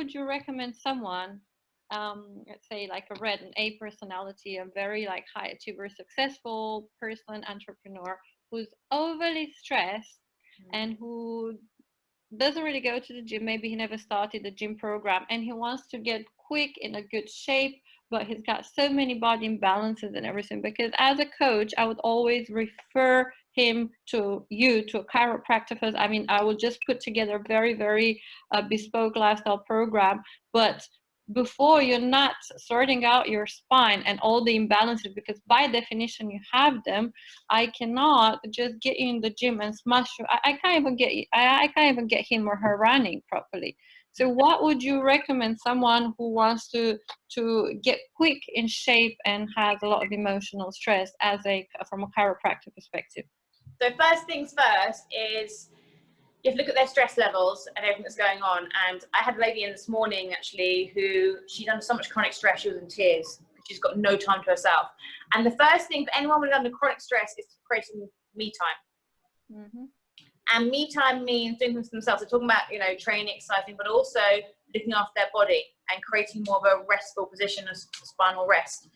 would you recommend someone, let's say like an A personality, a very like high achiever, successful person, entrepreneur, who's overly stressed and who doesn't really go to the gym, maybe he never started the gym program, and he wants to get quick in a good shape, but he's got so many body imbalances and everything. Because as a coach, I would always refer him to a chiropractor first. I mean, I would just put together a very, very bespoke lifestyle program, but before, you're not sorting out your spine and all the imbalances, because by definition you have them. I cannot just get you in the gym and smash you. I can't even get I can't even get him or her running properly. So what would you recommend someone who wants to get quick in shape and has a lot of emotional stress from a chiropractor perspective? So first things first is you have to look at their stress levels and everything that's going on. And I had a lady in this morning actually who she's under so much chronic stress, she was in tears. She's got no time to herself. And the first thing for anyone with under chronic stress is creating me time. And me time means doing things for themselves. So talking about, training, exercising, but also looking after their body and creating more of a restful position, a spinal rest.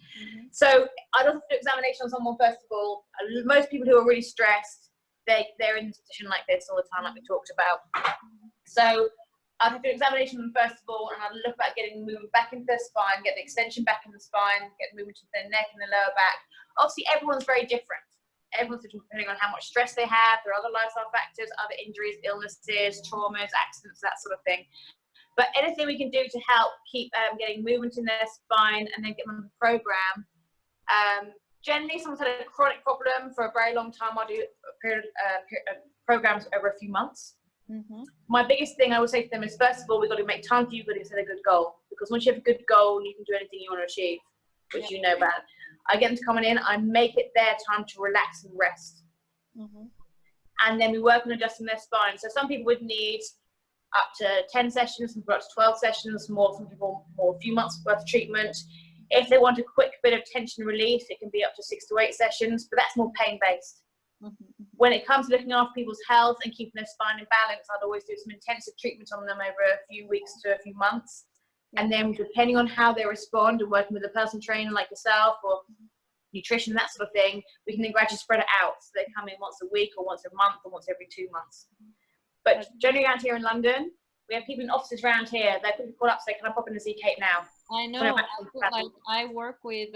So I'd also do examination on someone first of all. Most people who are really stressed, they're in a position like this all the time, like we talked about. So I'd have to do examination on them first of all, and I'd look at getting movement back into their spine, get the extension back in the spine, get movement to their neck and the lower back. Obviously, everyone's very different. Everyone's different depending on how much stress they have. There are other lifestyle factors, other injuries, illnesses, traumas, accidents, that sort of thing. But anything we can do to help keep getting movement in their spine and then get them on the program. Generally, someone's had a chronic problem for a very long time. I do programs over a few months. My biggest thing I would say to them is, first of all, we've got to make time for you, but it's a good goal. Because once you have a good goal, you can do anything you want to achieve, which you know about. I get them to come in, I make it their time to relax and rest. And then we work on adjusting their spine. So some people would need up to 10 sessions, some people up to 12 sessions, some people more a few months worth of treatment. If they want a quick bit of tension relief, it can be up to 6 to 8 sessions, but that's more pain-based. When it comes to looking after people's health and keeping their spine in balance, I'd always do some intensive treatment on them over a few weeks to a few months. And then depending on how they respond and working with a personal trainer like yourself or nutrition, that sort of thing, we can then gradually spread it out. So they come in once a week or once a month or once every 2 months. But generally around here in London, we have people in offices around here. They could call up, say, can I pop in and see Kate now? I know. I work with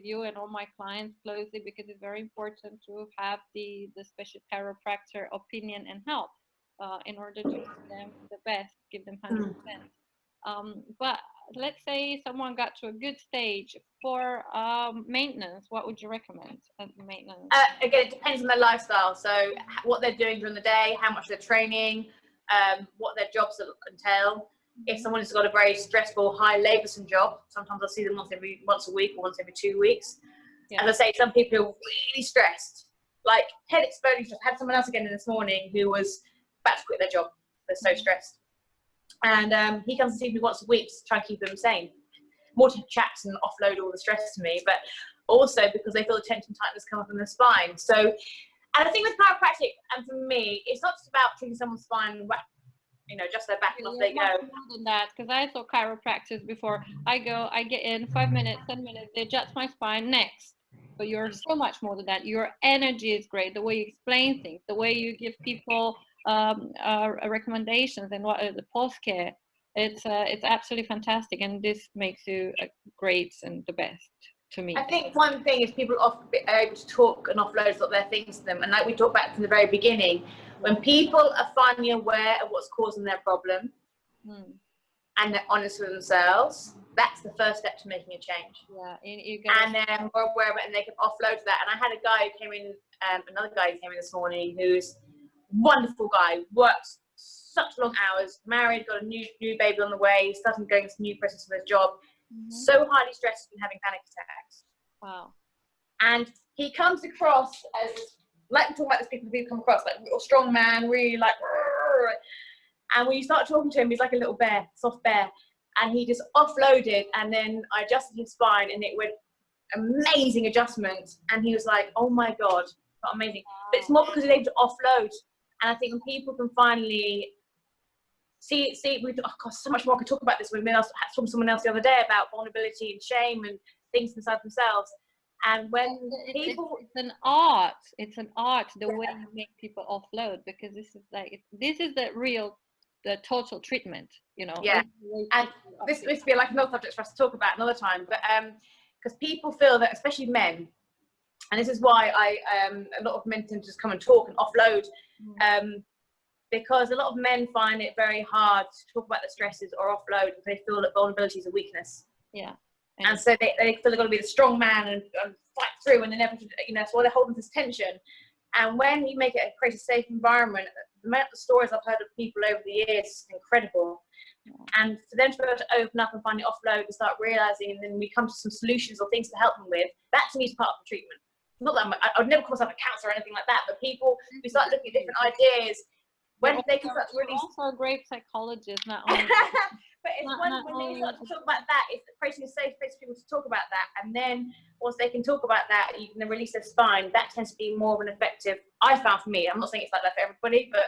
you and all my clients closely because it's very important to have the special chiropractor opinion and help in order to give them the best, give them 100%. But let's say someone got to a good stage for maintenance. What would you recommend as maintenance? Again, it depends on their lifestyle. So what they're doing during the day, how much they're training, what their jobs entail. If someone has got a very stressful, high laboursome job, sometimes I'll see them once a week or once every 2 weeks. As I say, some people are really stressed, like head exploding stress. I had someone else again this morning who was about to quit their job. They're so stressed. And he comes to see me once a week to try and keep them sane. More to chat and offload all the stress to me, but also because they feel the tension tightness come up in their spine. So, and I think with chiropractic, and for me, it's not just about treating someone's spine, just their back and off they go. More than that, because I saw chiropractors before. I get in 5 minutes, 10 minutes, they adjust my spine, next. But you're so much more than that. Your energy is great. The way you explain things, the way you give people recommendations and what the post care. It's absolutely fantastic, and this makes you great and the best to me. I think one thing is people are able to talk and offload a lot of their things to them, and like we talked back from the very beginning, when people are finally aware of what's causing their problem and they're honest with themselves, that's the first step to making a change. And then we're aware of it and they can offload that. And I had a guy who came in, another guy who came in this morning who's a wonderful guy, works such long hours, married, got a new baby on the way, starting going to new process of his job, so highly stressed and having panic attacks. Wow. And he comes across as, like we talk about this, people come across like a strong man, really like, and when you start talking to him, he's like a little bear, soft bear, and he just offloaded, and then I adjusted his spine, and it went amazing adjustment, and he was like, oh my God, not amazing. But it's more because he's able to offload, and I think when people can finally we oh God, so much more I could talk about this. We've been asked from someone else the other day about vulnerability and shame and things inside themselves. And when people, it's an art. It's an art the way you make people offload, because this is the total treatment. You know. Yeah, and this would be like another subject for us to talk about another time. But because people feel that, especially men, and this is why a lot of men tend to just come and talk and offload. Because a lot of men find it very hard to talk about the stresses or offload because they feel that vulnerability is a weakness. Yeah. And so they feel they've got to be the strong man and fight through, and they never, so they're holding this tension. And when you create a safe environment, the amount of stories I've heard of people over the years is incredible. Yeah. And for them to be able to open up and find the offload and start realizing, and then we come to some solutions or things to help them with, that to me is part of the treatment. Not that I would never call myself a counselor or anything like that, but people, we start looking at different ideas. When they can start to really also a great psychologist, not only but it's when they start to talk about that, it's creating a safe space for people to talk about that, and then once they can talk about that, you can release their spine. That tends to be more of an effective, I found, for me. I'm not saying it's like that for everybody, but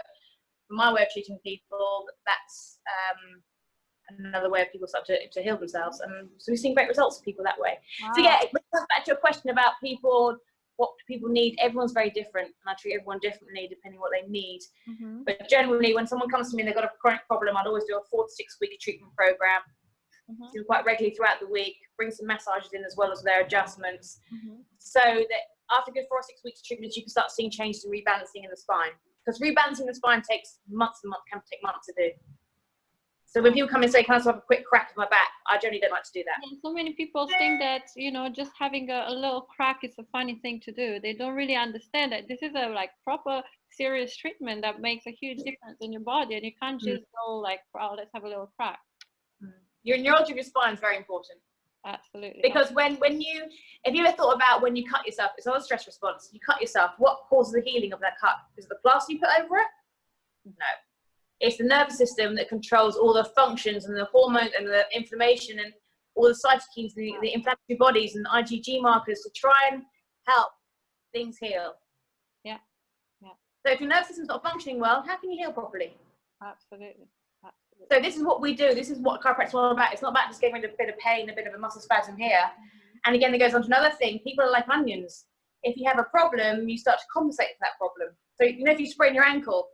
for my way of treating people, that's another way of people start to heal themselves, and so we've seen great results for people that way. Wow. So yeah, back to your question about people, what people need. Everyone's very different, and I treat everyone differently depending what they need. But generally, when someone comes to me and they've got a chronic problem, I'd always do a 4 to 6 week treatment program. Do quite regularly throughout the week, bring some massages in as well as their adjustments, so that after a good 4 or 6 weeks treatment, you can start seeing changes in rebalancing in the spine, because rebalancing the spine takes months and months, can take months to do. So when people come and say, can I just have a quick crack of my back? I generally don't like to do that. Yeah, so many people think that, just having a little crack is a funny thing to do. They don't really understand that this is a proper serious treatment that makes a huge difference in your body, and you can't just go oh, let's have a little crack. Your neurology of your spine is very important. Absolutely. Because if you ever thought about when you cut yourself, it's not a stress response. You cut yourself, what causes the healing of that cut? Is it the plaster you put over it? No. It's the nervous system that controls all the functions and the hormones and the inflammation and all the cytokines, the inflammatory bodies and the IgG markers to try and help things heal. Yeah. So if your nervous system's not functioning well, how can you heal properly? Absolutely. So this is what we do. This is what chiropractic is all about. It's not about just getting rid of a bit of pain, a bit of a muscle spasm here. And again, it goes on to another thing. People are like onions. If you have a problem, you start to compensate for that problem. So if you sprain your ankle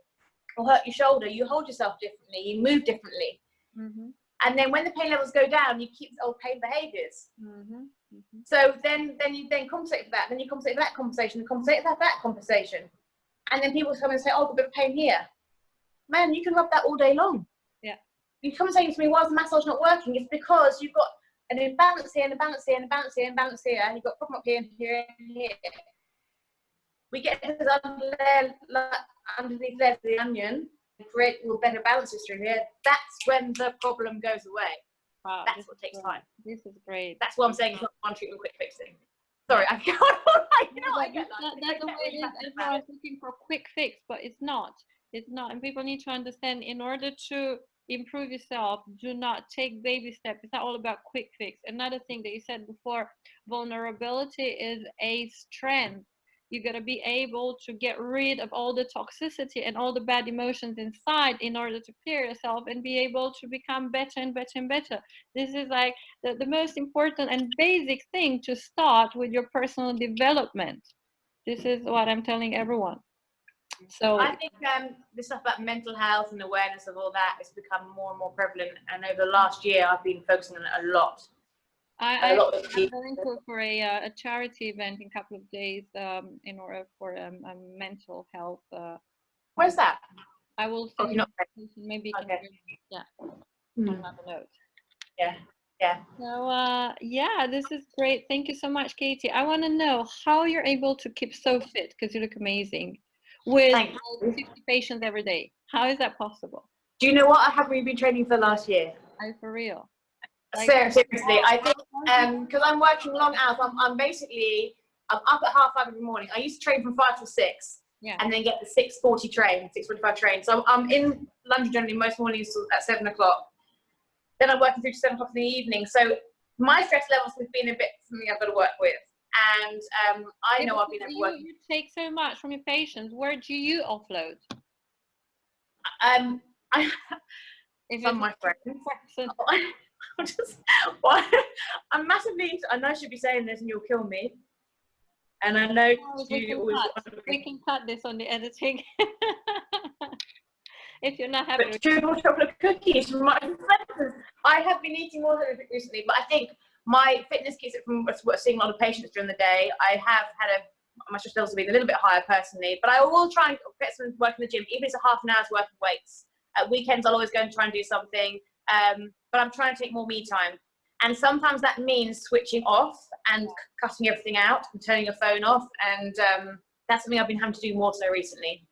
or hurt your shoulder, you hold yourself differently, you move differently. And then when the pain levels go down, you keep the old pain behaviors. So then you compensate for that. Then you compensate for that compensation, compensate for that compensation. And then people come and say, oh, I've got a bit of pain here. Man, you can rub that all day long. Yeah. You come saying to me, why is the massage not working? It's because you've got an imbalance here and a balance here and a balance here and a balance here, and you've got a problem up here and here and here. We get this underneath there, the onion, and create all better balances through here. That's when the problem goes away. Wow, that's what takes time. This is great. That's what I'm saying. It's not one treatment, quick fixing. Sorry, I get that. That's the way it is. Everyone's looking for a quick fix, but it's not. It's not. And people need to understand, in order to improve yourself, do not take baby steps. It's not all about quick fix. Another thing that you said before, vulnerability is a strength. You got to be able to get rid of all the toxicity and all the bad emotions inside in order to clear yourself and be able to become better and better and better. This is like the most important and basic thing to start with your personal development. This is what I'm telling everyone. So I think this stuff about mental health and awareness of all that has become more and more prevalent. And over the last year, I've been focusing on it a lot. I'm going for a charity event in a couple of days in order for a mental health. Where's that? I will send you maybe you can have a note. Yeah. So yeah, this is great. Thank you so much, Katie. I want to know how you're able to keep so fit, because you look amazing, with 50 patients every day. How is that possible? Do you know what? I haven't really been training for the last year. For real? Seriously, I think because I'm working long hours, I'm up at 5:30 in the morning. I used to train from 5 to 6, and then get the 6:40 train, 6:45 train. So I'm in London generally most mornings at 7 o'clock. Then I'm working through to 7 o'clock in the evening. So my stress levels have been a bit something I've got to work with, and I know I've been overworking. You take so much from your patients. Where do you offload? If some of it's my friends. person. I'm just, well, I'm massively, I know I should be saying this and you'll kill me. And I know you always want to We can cut this on the editing. If you're not happy with triple chocolate cookies from my friends. I have been eating more than recently, but I think my fitness keeps it from seeing a lot of patients during the day. I have had my stress levels have been a little bit higher personally, but I will try and get some work in the gym, even if it's a half an hour's worth of weights. At weekends, I'll always go and try and do something, but I'm trying to take more me time. And sometimes that means switching off and cutting everything out and turning your phone off. And that's something I've been having to do more so recently.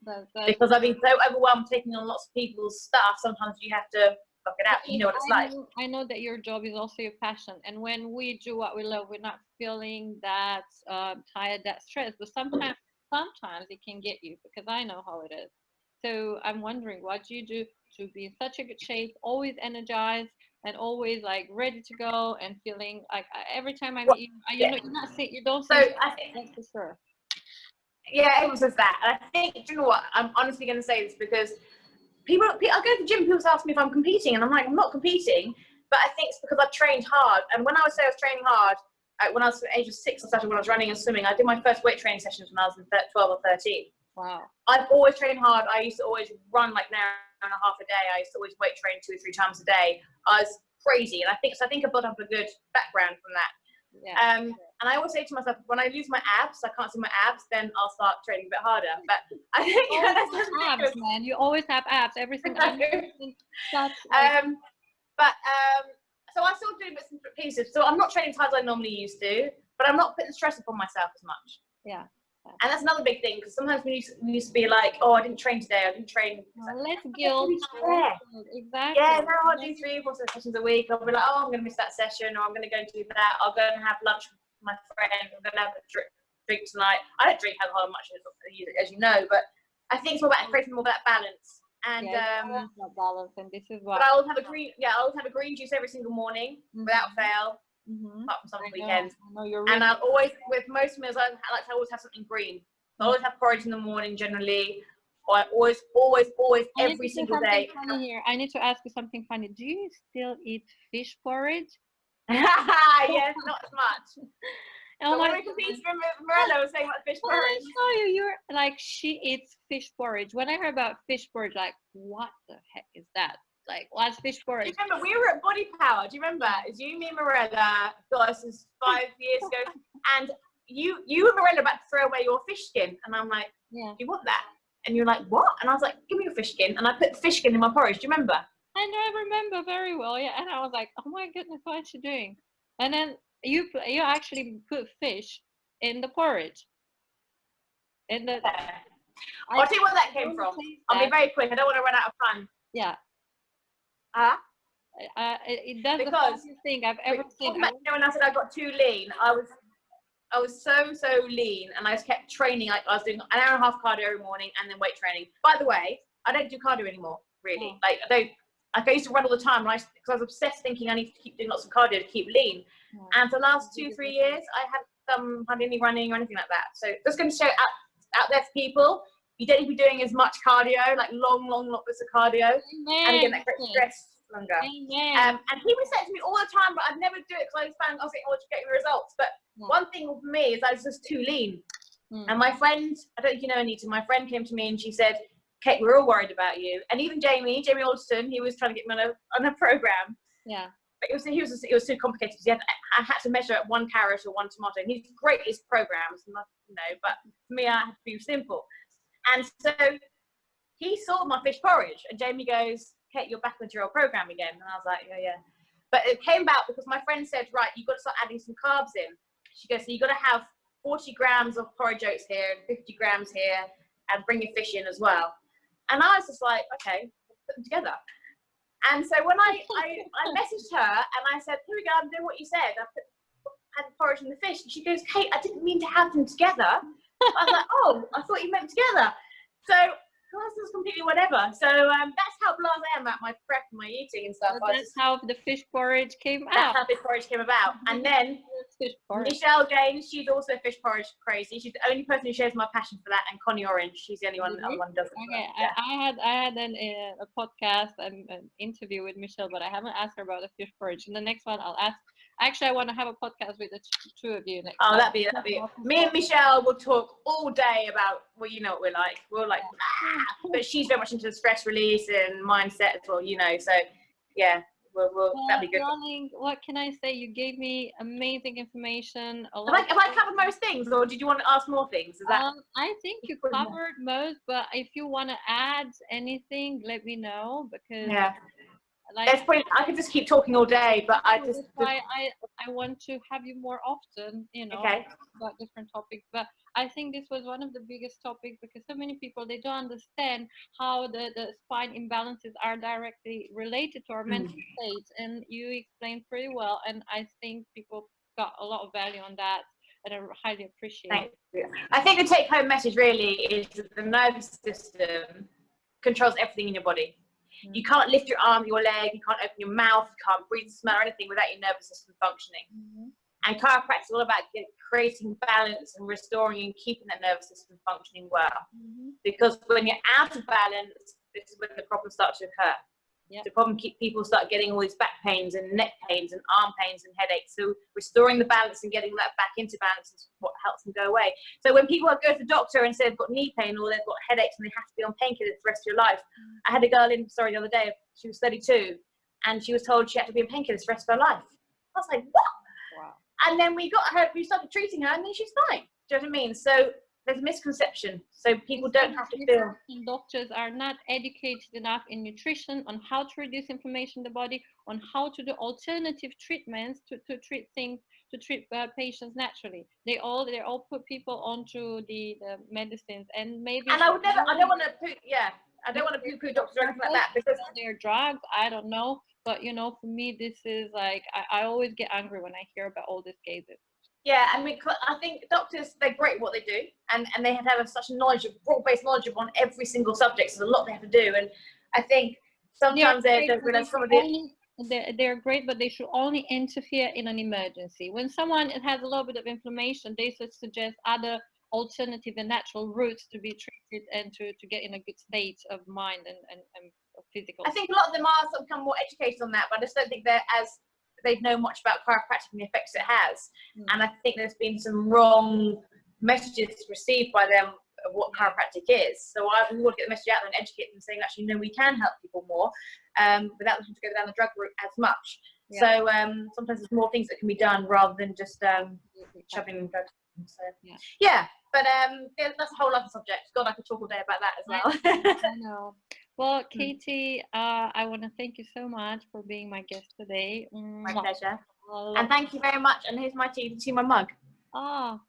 Because I've been so overwhelmed taking on lots of people's stuff, sometimes you have to fuck it out. You know what it's like. I know that your job is also your passion. And when we do what we love, we're not feeling that tired, that stressed. But sometimes it can get you, because I know how it is. So I'm wondering, what do you do to be in such a good shape, always energized, and always like ready to go, and feeling like every time I meet you, you're not sick, you don't seem that's for sure. Yeah, everyone says that. And I think, do you know what? I'm honestly going to say this because I go to the gym, people ask me if I'm competing, and I'm like, I'm not competing, but I think it's because I've trained hard. And when I would say I was training hard, when I was at the age of 6, I started when I was running and swimming. I did my first weight training sessions when I was 12 or 13. Wow. I've always trained hard. I used to always run like an hour and a half a day. I used to always weight train 2 or 3 times a day. I was crazy, and I think I've built up a good background from that. Yeah. And I always say to myself, when I lose my abs, I can't see my abs, then I'll start training a bit harder. But I think that's abs, man. You always have abs. Everything. So I still do bits and pieces. So I'm not training as hard as I normally used to, but I'm not putting stress upon myself as much. Yeah. And that's another big thing, because sometimes we used to be like, oh, I didn't train today, I didn't train. Let's guilt. Exactly. Yeah, now I'll do 3 or 4 sessions a week. I'll be like, oh, I'm going to miss that session, or I'm going to go and do that. I'll go and have lunch with my friend. I'm going to have a drink tonight. I don't drink alcohol much, as you know, but I think it's more about creating more of that balance. And balance, and this is what. But I always have a green juice every single morning, without fail. Apart from some weekends. And I'll always, with most meals, I like to always have something green. I always have porridge in the morning generally. Or I always, every single day. Funny here. I need to ask you something funny. Do you still eat fish porridge? Yes, not as much. Oh, but when we competed, Mirella was saying about fish porridge. I saw you. You're like, she eats fish porridge. When I heard about fish porridge, like, what the heck is that? Like, what's fish porridge? Do you remember, we were at Body Power. Do you remember? It's you, me, and Mirella. God, this is 5 years ago. And you and Mirella about to throw away your fish skin. And I'm like, yeah. Do you want that? And you're like, what? And I was like, give me your fish skin. And I put the fish skin in my porridge. Do you remember? And I remember very well, yeah. And I was like, oh my goodness, what is she doing? And then you actually put fish in the porridge. In the. Yeah. I'll tell you where that came from. I'll be very quick. I don't want to run out of time. Yeah. That's the funniest thing I've ever seen. When I said I got too lean, I was so lean, and I just kept training. Like, I was doing an hour and a half cardio every morning, and then weight training. By the way, I don't do cardio anymore, really. Oh. Like, I used to run all the time, because I was obsessed thinking I need to keep doing lots of cardio to keep lean. Oh. And for the last 2-3 years, I haven't had any running or anything like that. So just going to show out there for people, you don't need to be doing as much cardio, like long bits of cardio. Amen. And again, that creates stress longer. Amen. And people say it to me all the time, but I'd never do it because I was getting results. But one thing for me is I was just too lean. And my friend, I don't think you know Anita, my friend came to me and she said, Kate, we're all worried about you. And even Jamie Alderson, he was trying to get me on a program. Yeah. But it was too complicated because I had to measure 1 carrot or 1 tomato. And he's great at his programs, but for me, I had to be simple. And so he saw my fish porridge, and Jamie goes, Kate, you're back into your old program again. And I was like, yeah. But it came about because my friend said, right, you've got to start adding some carbs in. She goes, so you've got to have 40 grams of porridge oats here and 50 grams here, and bring your fish in as well. And I was just like, okay, put them together. And so when I messaged her and I said, here we go, I'm doing what you said. I had the porridge and the fish. And she goes, Kate, I didn't mean to have them together. I was like, oh, I thought you meant together. So class was completely whatever. So that's how blasé I am about my prep and my eating and stuff. So that's how the fish porridge came out. That's how fish porridge came about. And then Fish porridge. Michelle Gaines, she's also fish porridge crazy. She's the only person who shares my passion for that, and Connie Orange, she's the only one, Really? who does it. Okay, Yeah. I had a podcast and an interview with Michelle, but I haven't asked her about the fish porridge. And the next one I'll ask. Actually, I want to have a podcast with the two of you next Oh, time. that'd be me and Michelle will talk all day about, well, you know what we're like. We're like, but she's very much into the stress release and mindset as well, you know. So yeah, that'd be good. Darling, what can I say? You gave me amazing information. Have I covered most things, or did you want to ask more things? Is that? I think you covered most, but if you want to add anything, let me know, because Yeah. like I could just keep talking all day, but that's why I want to have you more often, you know, okay. about different topics. But I think this was one of the biggest topics, because so many people, they don't understand how the spine imbalances are directly related to our mental state, and you explained pretty well, and I think people got a lot of value on that, and I highly appreciate Thank you. I think the take-home message really is that the nervous system controls everything in your body. You can't lift your arm, your leg, you can't open your mouth, you can't breathe, smell, or anything without your nervous system functioning. And chiropractic is all about creating balance and restoring and keeping that nervous system functioning well. Because when you're out of balance, this is when the problems start to occur. Yep. The problem people start getting all these back pains and neck pains and arm pains and headaches. So restoring the balance and getting that back into balance is what helps them go away. So when people go to the doctor and say they've got knee pain or they've got headaches and they have to be on painkillers for the rest of your life. I had a girl in, the other day, she was 32, and she was told she had to be on painkillers for the rest of her life. I was like, what? Wow. And then we started treating her, and then she's fine. Do you know what I mean? So there's a misconception. So people don't have to feel. Doctors are not educated enough in nutrition, on how to reduce inflammation in the body, on how to do alternative treatments to treat things, to treat patients naturally. They all put people onto the medicines, and maybe. And I don't want to poo-poo doctors or anything like that, because they're drugs. I don't know, but you know, for me, this is like I always get angry when I hear about all these cases. Yeah, and I think doctors, they're great at what they do, and they have to have such a broad-based knowledge on every single subject. There's a lot they have to do, and I think sometimes they don't realize some of the. They're great, but they should only interfere in an emergency. When someone has a little bit of inflammation, they should suggest other alternative and natural routes to be treated and to get in a good state of mind and physical. I think a lot of them are become more educated on that, but I just don't think they know much about chiropractic and the effects it has. And I think there's been some wrong messages received by them of what chiropractic is. So we want to get the message out there and educate them, saying actually, no, we can help people more without them to go down the drug route as much. Yeah. So sometimes there's more things that can be done rather than just shoving drugs. So yeah, but that's a whole other subject. God, I could talk all day about that as well. I know. Well, Katie, I want to thank you so much for being my guest today. My pleasure. And thank you very much. And here's my tea. See my mug. Oh,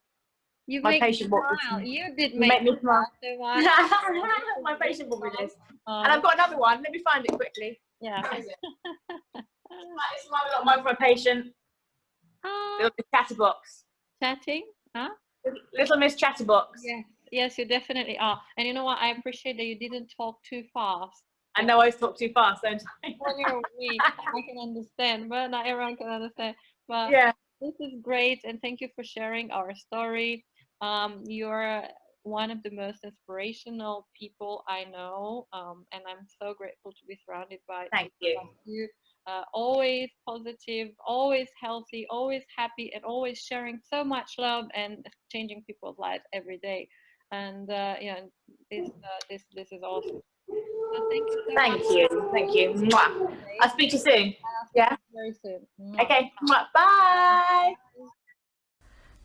you my make me patient smile. You did make me smile. My patient bought me this. And I've got another one. Let me find it quickly. Yeah. It's my mug for a patient. Little Miss Chatterbox. Chatting? Huh? Little Miss Chatterbox. Yeah. Yes, you definitely are. And you know what? I appreciate that you didn't talk too fast. I know I talk too fast, don't I? When you're weak, I can understand, but not everyone can understand. But yeah, this is great, and thank you for sharing our story. You're one of the most inspirational people I know, and I'm so grateful to be surrounded by thank you. Like you. Always positive, always healthy, always happy, and always sharing so much love and changing people's lives every day. And yeah, this is awesome. So thank you. Mwah. I'll speak to you soon. Yeah, very soon. Mwah. Okay. Mwah. Bye.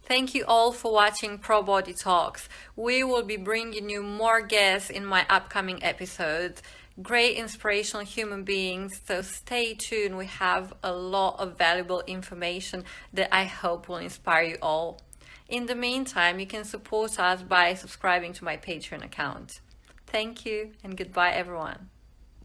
Thank you all for watching ProBody Talks. We will be bringing you more guests in my upcoming episodes. Great inspirational human beings, so stay tuned. We have a lot of valuable information that I hope will inspire you all. In the meantime, you can support us by subscribing to my Patreon account. Thank you and goodbye everyone.